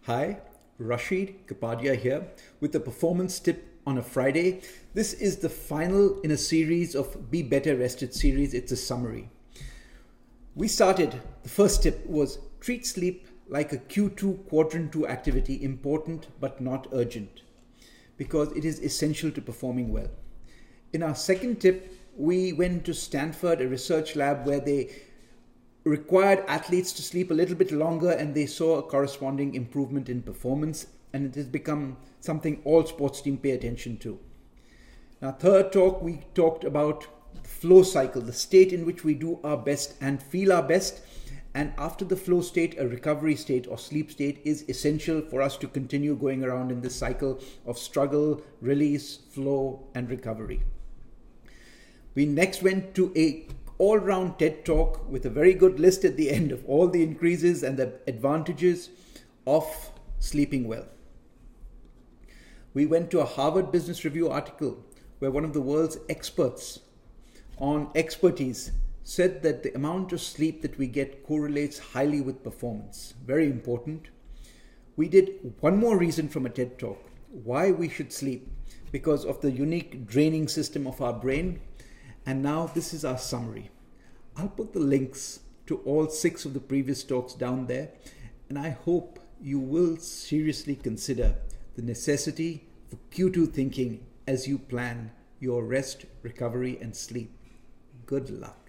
Hi, Rashid, Kapadia here with a performance tip on a Friday. This is the final in a series of Be Better Rested series. It's a summary. The first tip was treat sleep like a Q2 quadrant 2 activity, important but not urgent, because it is essential to performing well. In our second tip, we went to Stanford, a research lab where they required athletes to sleep a little bit longer, and they saw a corresponding improvement in performance, and it has become something all sports teams pay attention to. Now, third talk, we talked about the flow cycle, the state in which we do our best and feel our best, and after the flow state, a recovery state or sleep state is essential for us to continue going around in this cycle of struggle, release, flow, and recovery. We next went to a all-round TED Talk with a very good list at the end of all the increases and the advantages of sleeping well. We went to a Harvard Business Review article where one of the world's experts on expertise said that the amount of sleep that we get correlates highly with performance. Very important. We did one more reason from a TED Talk why we should sleep, because of the unique draining system of our brain. And now this is our summary. I'll put the links to all 6 of the previous talks down there, and I hope you will seriously consider the necessity for Q2 thinking as you plan your rest, recovery, and sleep. Good luck.